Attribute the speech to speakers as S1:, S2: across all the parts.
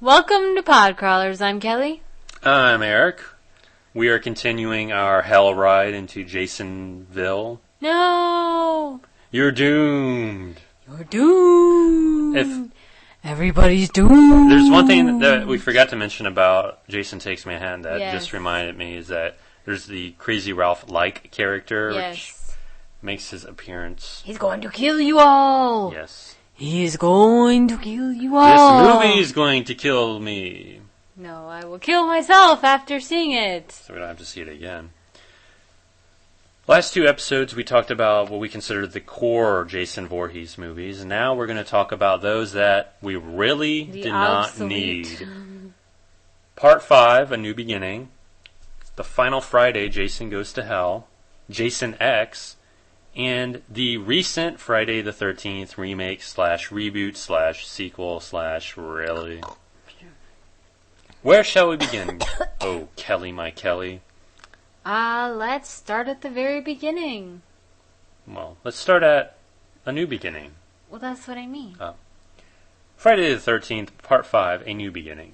S1: Welcome to Podcrawlers. I'm Kelly.
S2: I'm Eric. We are continuing our hell ride into Jasonville.
S1: No!
S2: You're doomed.
S1: You're doomed. Everybody's doomed.
S2: There's one thing that we forgot to mention about Jason Takes Manhattan that
S1: Yes.
S2: just reminded me is that there's the Crazy Ralph-like character, which makes his appearance.
S1: He's going to kill you all.
S2: Yes.
S1: He's going to kill you all.
S2: This movie is going to kill me.
S1: No, I will kill myself after seeing it.
S2: So we don't have to see it again. Last two episodes, we talked about what we consider the core Jason Voorhees movies. And now we're going to talk about those that we really did not need. Part 5, A New Beginning. The Final Friday, Jason Goes to Hell. Jason X. And the recent Friday the 13th remake / reboot / sequel / really. Where shall we begin? Oh, Kelly, my Kelly.
S1: Let's start at the very beginning.
S2: Well, let's start at A New Beginning.
S1: Well, that's what I mean.
S2: Friday the 13th, Part 5, A New Beginning.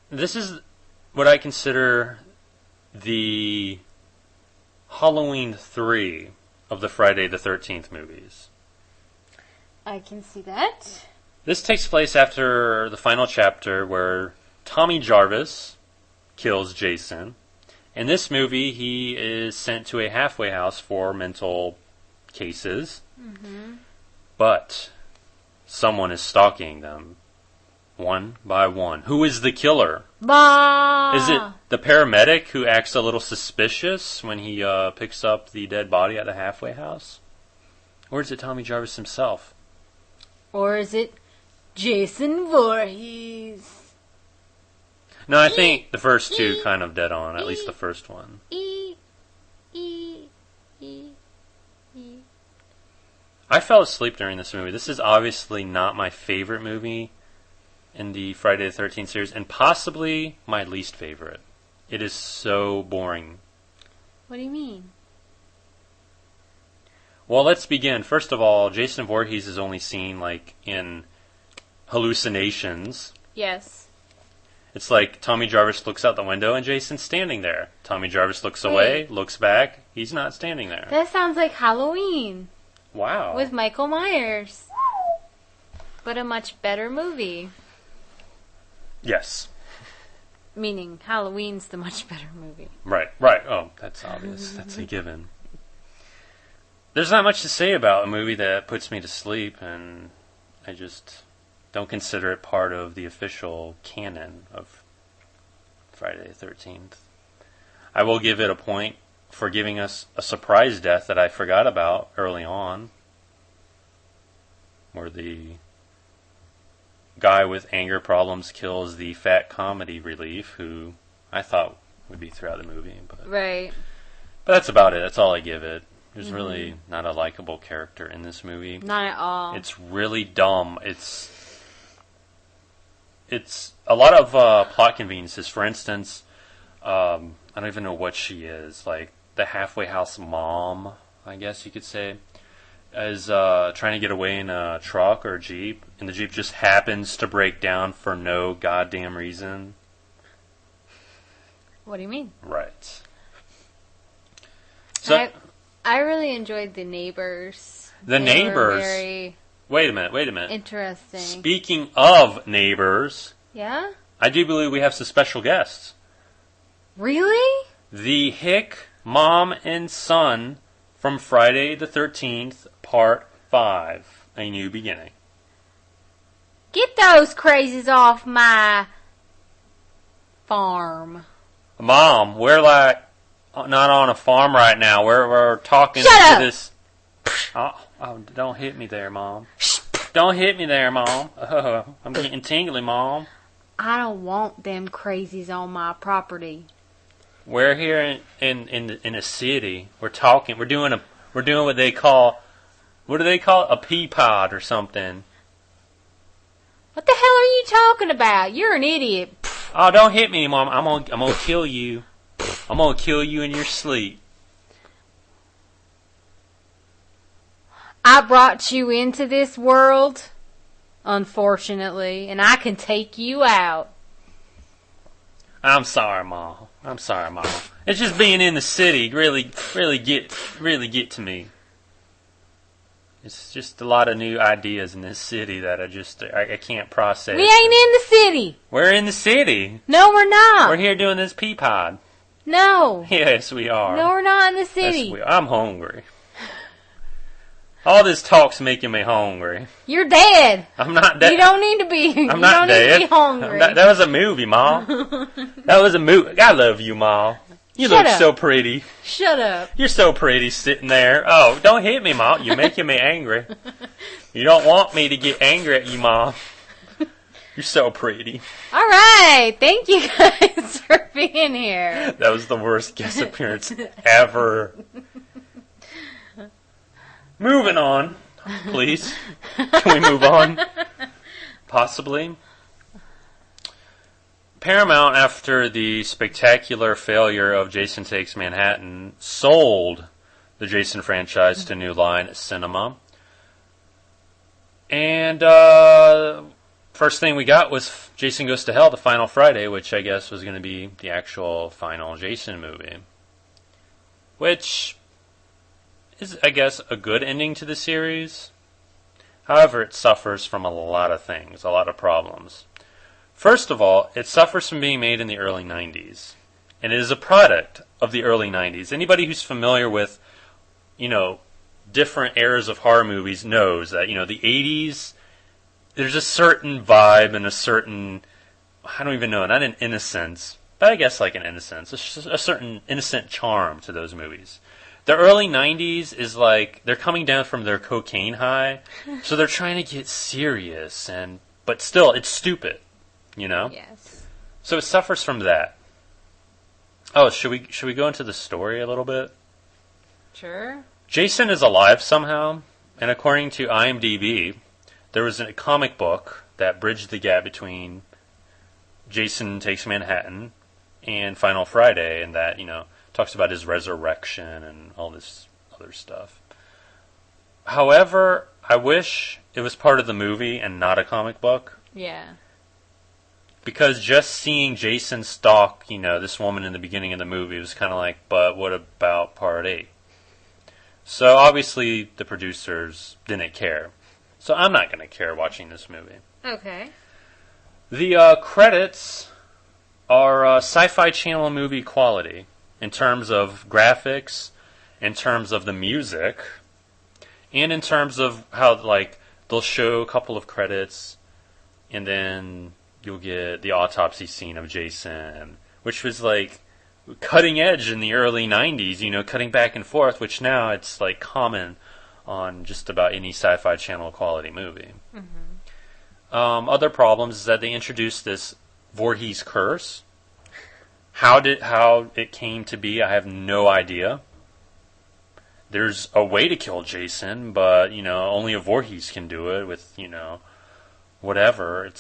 S2: This is what I consider the Halloween 3 of the Friday the 13th movies.
S1: I can see that.
S2: This takes place after the final chapter where Tommy Jarvis kills Jason. In this movie, he is sent to a halfway house for mental cases. Mm-hmm. But someone is stalking them one by one. Who is the killer?
S1: Bah!
S2: Is it the paramedic who acts a little suspicious when he picks up the dead body at the halfway house? Or is it Tommy Jarvis himself?
S1: Or is it Jason Voorhees?
S2: No, I think the first two kind of dead on, at least the first one. I fell asleep during this movie. This is obviously not my favorite movie in the Friday the 13th series, and possibly my least favorite. It is so boring.
S1: What do you mean?
S2: Well, let's begin. First of all, Jason Voorhees is only seen, in hallucinations.
S1: Yes.
S2: It's like Tommy Jarvis looks out the window and Jason's standing there. Tommy Jarvis looks away, looks back, he's not standing there.
S1: That sounds like Halloween.
S2: Wow.
S1: With Michael Myers. But a much better movie.
S2: Yes.
S1: Meaning, Halloween's the much better movie.
S2: Right. Oh, that's obvious. That's a given. There's not much to say about a movie that puts me to sleep, and I just don't consider it part of the official canon of Friday the 13th. I will give it a point for giving us a surprise death that I forgot about early on, where the guy with anger problems kills the fat comedy relief, who I thought would be throughout the movie.
S1: Right.
S2: But that's about it. That's all I give it. There's really not a likable character in this movie.
S1: Not at all.
S2: It's really dumb. It's a lot of plot conveniences. For instance, I don't even know what she is. Like the halfway house mom, I guess you could say, is trying to get away in a truck or a Jeep, and the Jeep just happens to break down for no goddamn reason.
S1: What do you mean?
S2: Right. So
S1: I really enjoyed the neighbors.
S2: The neighbors.
S1: Very
S2: Wait a minute.
S1: interesting.
S2: Speaking of neighbors,
S1: Yeah?
S2: I do believe we have some special guests.
S1: Really?
S2: The Hick mom and son from Friday the 13th, Part 5, A New Beginning.
S1: Get those crazies off my farm.
S2: Mom, we're not on a farm right now. We're talking
S1: Shut
S2: to
S1: up!
S2: this. Oh, don't hit me there, Mom. Don't hit me there, Mom. I'm getting tingly, Mom.
S1: I don't want them crazies on my property.
S2: We're here in a city. We're talking. We're doing what they call. What do they call it? A pea pod or something.
S1: What the hell are you talking about? You're an idiot.
S2: Oh, don't hit me, Mom. I'm gonna kill you. I'm gonna kill you in your sleep.
S1: I brought you into this world, unfortunately, and I can take you out.
S2: I'm sorry, Mom. It's just being in the city really get to me. It's just a lot of new ideas in this city that I can't process.
S1: We ain't in the city.
S2: We're in the city.
S1: No, we're not.
S2: We're here doing this pea pod.
S1: No.
S2: Yes, we are.
S1: No, we're not in the city.
S2: Yes, we are. I'm hungry. All this talk's making me hungry.
S1: You're dead.
S2: I'm not dead.
S1: You don't need to be.
S2: I'm not dead.
S1: Need to be hungry.
S2: That was a movie, Ma. That was a movie. I love you, Ma. You
S1: Shut
S2: look
S1: up.
S2: so pretty.
S1: Shut up.
S2: You're so pretty sitting there. Oh, don't hit me, Ma. You're making me angry. You don't want me to get angry at you, Ma. You're so pretty.
S1: All right. Thank you guys for being here.
S2: That was the worst guest appearance ever. Moving on, please. Can we move on? Possibly. Paramount, after the spectacular failure of Jason Takes Manhattan, sold the Jason franchise to New Line Cinema. And first thing we got was Jason Goes to Hell, The Final Friday, which I guess was going to be the actual final Jason movie. Which is, I guess, a good ending to the series. However, it suffers from a lot of things, a lot of problems. First of all, it suffers from being made in the early 90s. And it is a product of the early 90s. Anybody who's familiar with, different eras of horror movies knows that, the 80s, there's a certain vibe and a certain, I don't even know, not an innocence, but I guess like an innocence, a certain innocent charm to those movies. The early 90s is like, they're coming down from their cocaine high, so they're trying to get serious, but still, it's stupid.
S1: Yes.
S2: So it suffers from that. Oh, should we go into the story a little bit?
S1: Sure.
S2: Jason is alive somehow, and according to IMDb, there was a comic book that bridged the gap between Jason Takes Manhattan and Final Friday, and that, talks about his resurrection and all this other stuff. However, I wish it was part of the movie and not a comic book.
S1: Yeah.
S2: Because just seeing Jason stalk, this woman in the beginning of the movie was kind of like, but what about part 8? So obviously the producers didn't care. So I'm not going to care watching this movie.
S1: Okay.
S2: The credits are Sci-Fi Channel movie quality in terms of graphics, in terms of the music, and in terms of how, they'll show a couple of credits, and then you'll get the autopsy scene of Jason, which was cutting edge in the early 90s, cutting back and forth, which now it's common on just about any Sci-Fi Channel quality movie. Mm-hmm. Other problems is that they introduced this Voorhees curse. How it came to be, I have no idea. There's a way to kill Jason, but only a Voorhees can do it with whatever.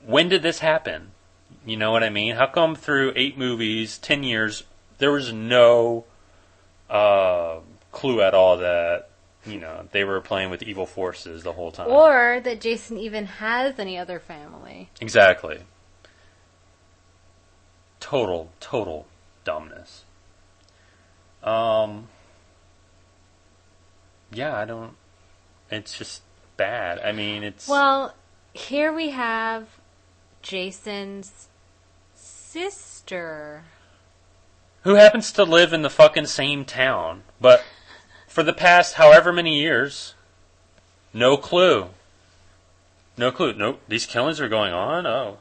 S2: When did this happen? You know what I mean? How come through 8 movies, 10 years, there was no clue at all that, they were playing with evil forces the whole time?
S1: Or that Jason even has any other family.
S2: Exactly. Total dumbness. It's just bad. I mean, it's...
S1: Well, here we have Jason's sister,
S2: who happens to live in the fucking same town, but for the past however many years, no clue. Nope, these killings are going on? Oh.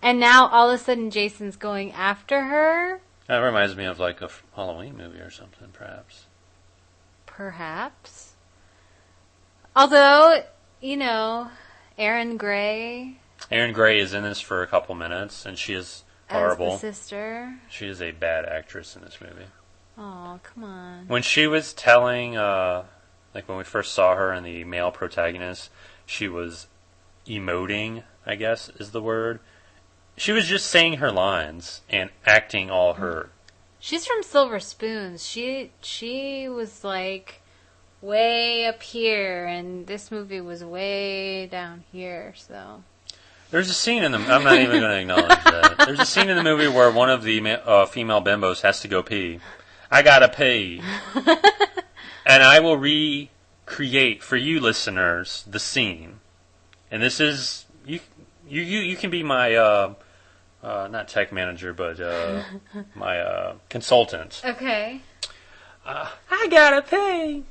S1: And now all of a sudden Jason's going after her?
S2: That reminds me of a Halloween movie or something, perhaps.
S1: Perhaps. Although, Erin Gray...
S2: Erin Gray is in this for a couple minutes, and she is horrible.
S1: As the sister.
S2: She is a bad actress in this movie.
S1: Oh, come on.
S2: When she was telling, when we first saw her and the male protagonist, she was emoting, I guess is the word. she was just saying her lines and acting all her.
S1: She's from Silver Spoons. She was like way up here, and this movie was way down here. So
S2: there's a scene in the. I'm not even going to acknowledge that. There's a scene in the movie where one of the female bimbos has to go pee. I gotta pee, and I will recreate for you listeners the scene. And this is you can be my not tech manager, but my consultant.
S1: okay.
S2: I gotta pay.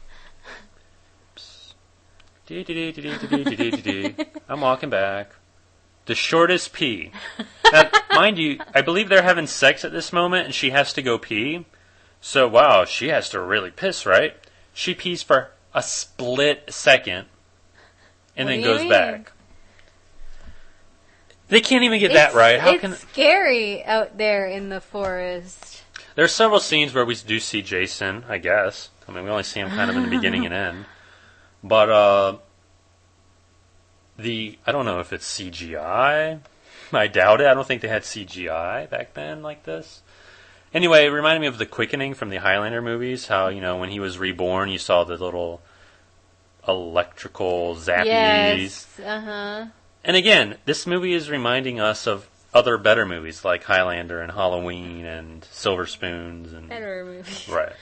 S2: I'm walking back. The shortest pee. Now, mind you, I believe they're having sex at this moment, and she has to go pee. So, wow, she has to really piss, right? She pees for a split second, and then goes back. They can't even get that right.
S1: It's scary out there in the forest.
S2: There's several scenes where we do see Jason, I guess. I mean, we only see him kind of in the beginning and end. But, I don't know if it's CGI. I doubt it. I don't think they had CGI back then like this. Anyway, it reminded me of The Quickening from the Highlander movies. How, when he was reborn, you saw the little electrical zappies.
S1: Yes, uh-huh.
S2: And again, this movie is reminding us of other better movies like Highlander and Halloween and Silver Spoons. And
S1: better movies.
S2: Right.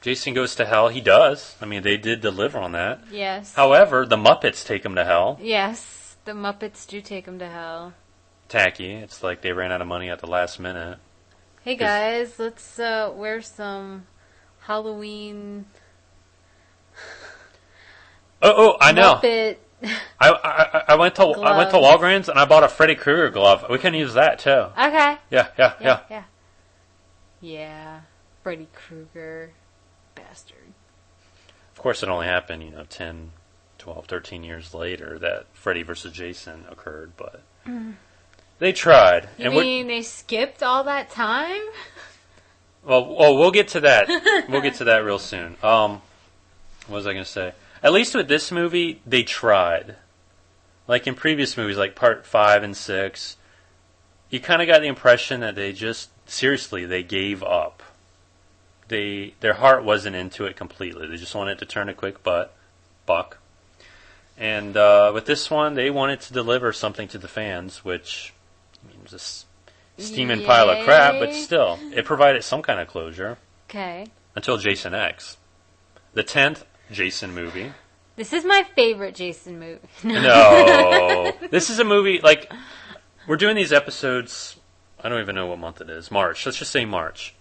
S2: Jason Goes to Hell, he does. I mean, they did deliver on that.
S1: Yes.
S2: However, the Muppets take him to hell.
S1: Yes, the Muppets do take him to hell.
S2: Tacky. It's like they ran out of money at the last minute.
S1: Hey guys, let's wear some Halloween...
S2: Oh, I know.
S1: Muppet...
S2: I went to Walgreens and I bought a Freddy Krueger glove. We can use that too.
S1: Okay.
S2: Yeah.
S1: Yeah. Freddy Krueger. Bastard.
S2: Of course, it only happened, 10, 12, 13 years later that Freddy vs. Jason occurred, but they tried.
S1: You mean they skipped all that time?
S2: Well, we'll get to that. We'll get to that real soon. What was I going to say? At least with this movie, they tried. Like in previous movies, like Part 5 and 6, you kind of got the impression that they just, seriously, they gave up. Their heart wasn't into it completely. They just wanted to turn a quick buck. And with this one, they wanted to deliver something to the fans, which was a steaming pile of crap, but still, it provided some kind of closure.
S1: Okay.
S2: Until Jason X. The 10th Jason movie.
S1: This is my favorite Jason movie.
S2: No. This is a movie, like, we're doing these episodes, I don't even know what month it is, March. Let's just say March.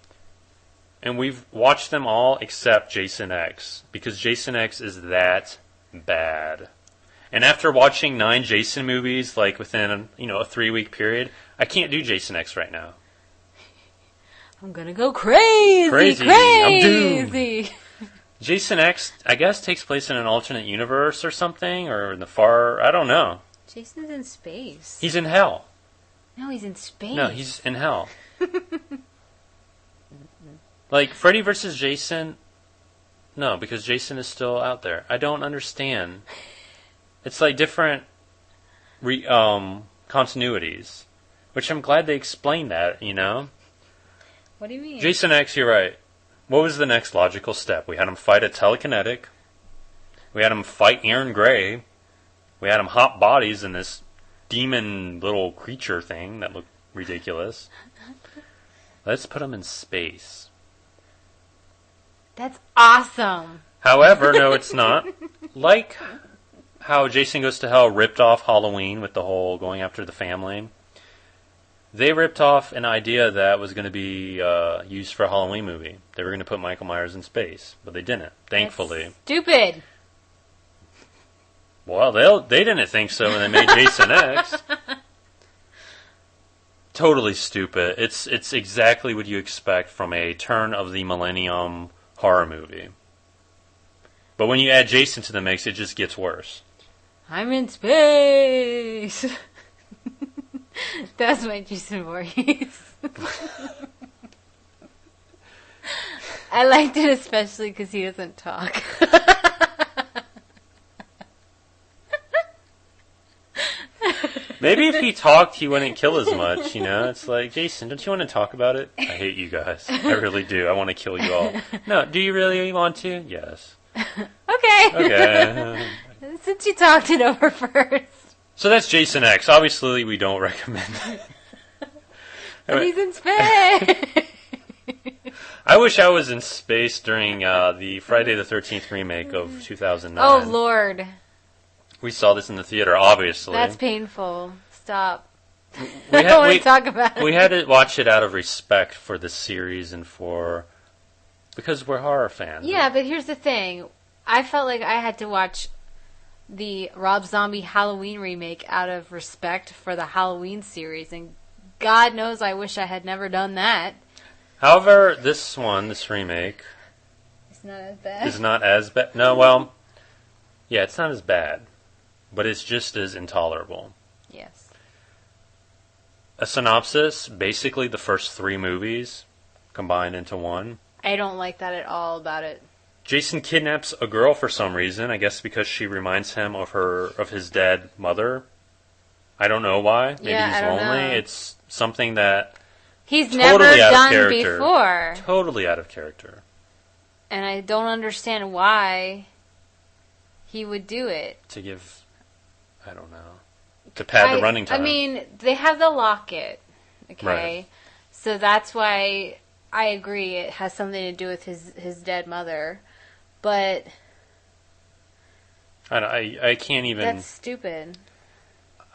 S2: And we've watched them all except Jason X, because Jason X is that bad. And after watching 9 Jason movies, like within a 3-week period, I can't do Jason X right now.
S1: I'm gonna go crazy.
S2: I'm doomed. Jason X, I guess, takes place in an alternate universe or something, or in the I don't know.
S1: Jason's in space.
S2: He's in hell.
S1: No, he's in space.
S2: No, he's in hell. Like, Freddy vs. Jason, no, because Jason is still out there. I don't understand. It's like different continuities, which I'm glad they explained that,
S1: What do you mean?
S2: Jason X, you're right. What was the next logical step? We had him fight a telekinetic. We had him fight Aaron Gray. We had him hop bodies in this demon little creature thing that looked ridiculous. Let's put him in space.
S1: That's awesome.
S2: However, no, it's not. Like how Jason Goes to Hell ripped off Halloween with the whole going after the family. They ripped off an idea that was going to be used for a Halloween movie. They were going to put Michael Myers in space, but they didn't, thankfully.
S1: That's stupid.
S2: Well, they didn't think so when they made Jason X. Totally stupid. It's exactly what you expect from a turn of the millennium horror movie. But when you add Jason to the mix, it just gets worse.
S1: I'm in space. That's my Jason Voorhees. I liked it especially because he doesn't talk.
S2: Maybe if he talked, he wouldn't kill as much, you know? It's like, Jason, don't you want to talk about it? I hate you guys. I really do. I want to kill you all. No, do you really want to? Yes.
S1: Okay.
S2: Okay.
S1: Since you talked it over first.
S2: So that's Jason X. Obviously, we don't recommend it.
S1: But he's in space.
S2: I wish I was in space during the Friday the 13th remake of 2009.
S1: Oh, Lord.
S2: We saw this in the theater, obviously.
S1: That's painful. Stop.
S2: We
S1: I don't want to talk about it.
S2: We had to watch it out of respect for the series and because we're horror fans.
S1: Yeah, but here's the thing. I felt like I had to watch the Rob Zombie Halloween remake out of respect for the Halloween series, and God knows I wish I had never done that.
S2: However, this remake,
S1: It's not as bad.
S2: is not as bad. No, well, yeah, it's not as bad, but it's just as intolerable.
S1: Yes.
S2: A synopsis, basically the first 3 movies combined into one.
S1: I don't like that at all about it.
S2: Jason kidnaps a girl for some reason, I guess because she reminds him of his dead mother. I don't know why. Maybe he's lonely.
S1: Know.
S2: It's something that
S1: he's
S2: totally
S1: never
S2: out of
S1: done
S2: character.
S1: before.
S2: Totally out of character.
S1: And I don't understand why he would do it.
S2: To give, I don't know, to pad the running time.
S1: I mean, they have the locket, okay?
S2: Right.
S1: So that's why I agree it has something to do with his dead mother. But
S2: I can't even...
S1: that's stupid.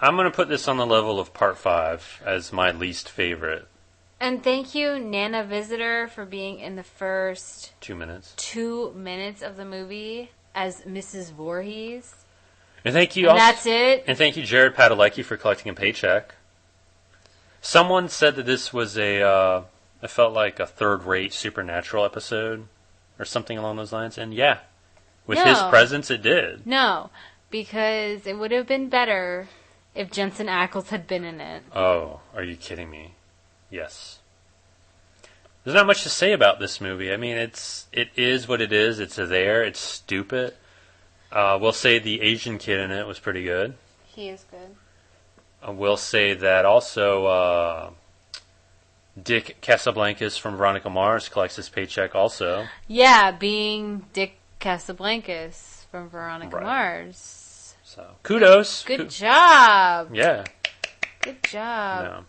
S2: I'm going to put this on the level of Part 5 as my least favorite.
S1: And thank you, Nana Visitor, for being in the first
S2: 2 minutes.
S1: 2 minutes of the movie as Mrs. Voorhees.
S2: And thank you
S1: And that's it.
S2: And thank you, Jared Padalecki, for collecting a paycheck. Someone said that this was it felt like a third-rate Supernatural episode or something along those lines. And yeah, with his presence, it did.
S1: No, because it would have been better if Jensen Ackles had been in it.
S2: Oh, are you kidding me? Yes. There's not much to say about this movie. I mean, it is what it is. It's there. It's stupid. We'll say the Asian kid in it was pretty good.
S1: He is good.
S2: We'll say that also Dick Casablancas from Veronica Mars collects his paycheck also.
S1: Yeah, being Dick Casablancas from Veronica
S2: Right.
S1: Mars.
S2: So, kudos.
S1: Good job.
S2: Yeah.
S1: Good job.
S2: No.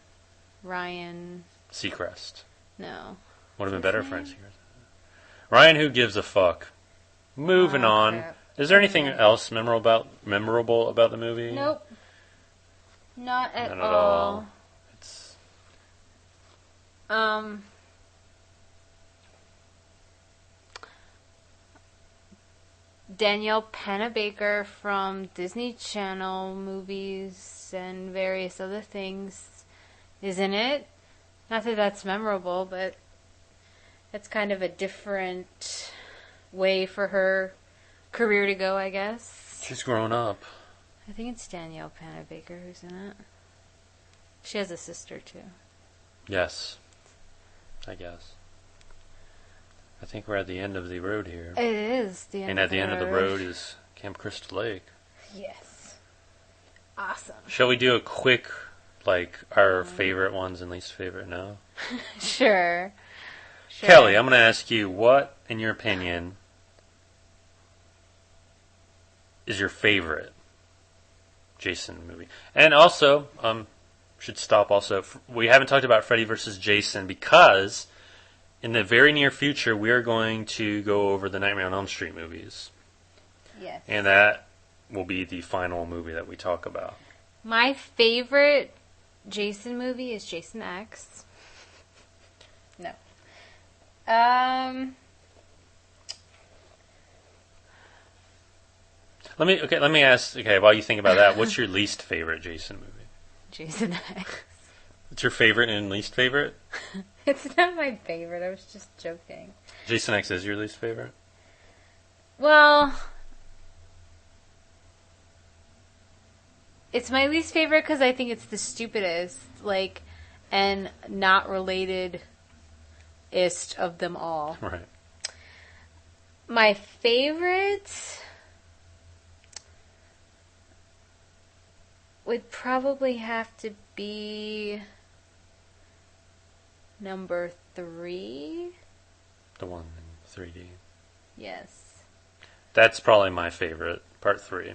S1: Ryan.
S2: Seacrest.
S1: No.
S2: Would have been better for Seacrest. Ryan, who gives a fuck? Moving on.
S1: Crap.
S2: Is there anything else memorable about the movie?
S1: Nope. Not at
S2: Not at
S1: all.
S2: all. It's
S1: Danielle Panabaker from Disney Channel movies and various other things is in it. Not that that's memorable, but it's kind of a different way for her career to go, I guess.
S2: she's grown up.
S1: I think it's Danielle Panabaker who's in it. She has a sister, too.
S2: Yes. I guess. I think we're at the end of the road here.
S1: It is the end
S2: And at the end of the road is Camp Crystal Lake.
S1: Yes. Awesome.
S2: Shall we do a quick, our favorite ones and least favorite now?
S1: Sure.
S2: Kelly, I'm going to ask you, what, in your opinion, is your favorite Jason movie? And also, should stop also, we haven't talked about Freddy vs. Jason because in the very near future, we are going to go over the Nightmare on Elm Street movies.
S1: Yes.
S2: And that will be the final movie that we talk about.
S1: My favorite Jason movie is Jason X. No.
S2: Let me ask, while you think about that, what's your least favorite Jason movie?
S1: Jason X.
S2: What's your favorite and least favorite?
S1: It's not my favorite. I was just joking.
S2: Jason X is your least favorite?
S1: Well, it's my least favorite because I think it's the stupidest, and not related-ist of them all.
S2: Right.
S1: My favorite would probably have to be number 3.
S2: The one in 3D.
S1: Yes.
S2: That's probably my favorite, part 3.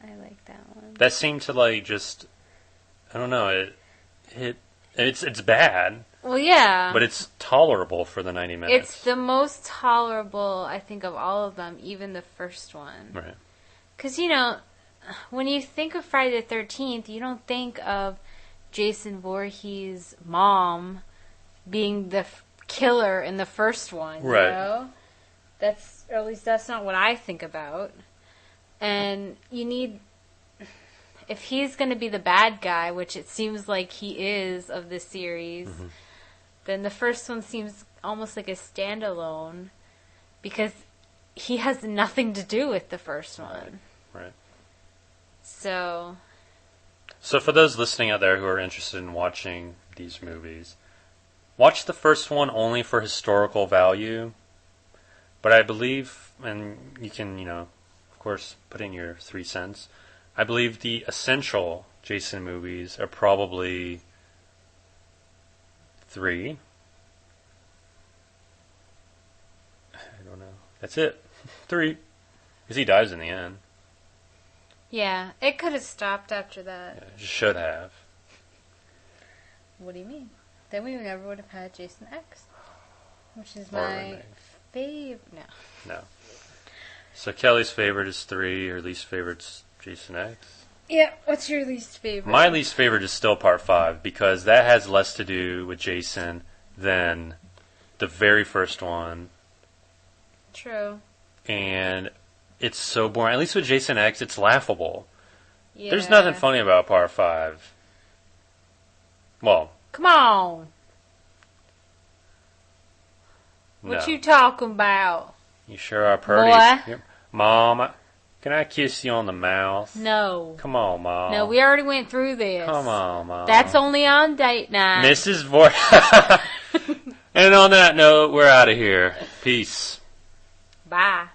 S1: I like that one.
S2: That seemed to like just, I don't know, it's bad.
S1: Well, yeah.
S2: But it's tolerable for the 90 minutes.
S1: It's the most tolerable, I think, of all of them, even the first one.
S2: Right.
S1: Because, when you think of Friday the 13th, you don't think of Jason Voorhees' mom being the killer in the first one,
S2: right.
S1: You know? Or at least that's not what I think about. And you need... If he's going to be the bad guy, which it seems like he is of this series... Mm-hmm. Then the first one seems almost like a standalone because he has nothing to do with the first one.
S2: Right.
S1: So
S2: for those listening out there who are interested in watching these movies, watch the first one only for historical value. But I believe, and you can, of course, put in your 3 cents, I believe the essential Jason movies are probably 3. I don't know. That's it. 3. Because he dies in the end.
S1: Yeah, it could have stopped after that.
S2: Yeah, it should have.
S1: What do you mean? Then we never would have had Jason X. Which is my favorite.
S2: No. So Kelly's favorite is 3. Her least favorite's Jason X.
S1: Yeah, what's your least favorite?
S2: My least favorite is still part 5 because that has less to do with Jason than the very first one.
S1: True.
S2: And it's so boring. At least with Jason X, it's laughable.
S1: Yeah.
S2: There's nothing funny about part 5. Well.
S1: Come on.
S2: No.
S1: What you talking about?
S2: You sure are pretty.
S1: Boy.
S2: Yep. Mom, can I kiss you on the mouth?
S1: No.
S2: Come on, Mom.
S1: No, we already went through this.
S2: Come on, Mom.
S1: That's only on date night.
S2: Mrs. And on that note, we're out of here. Peace.
S1: Bye.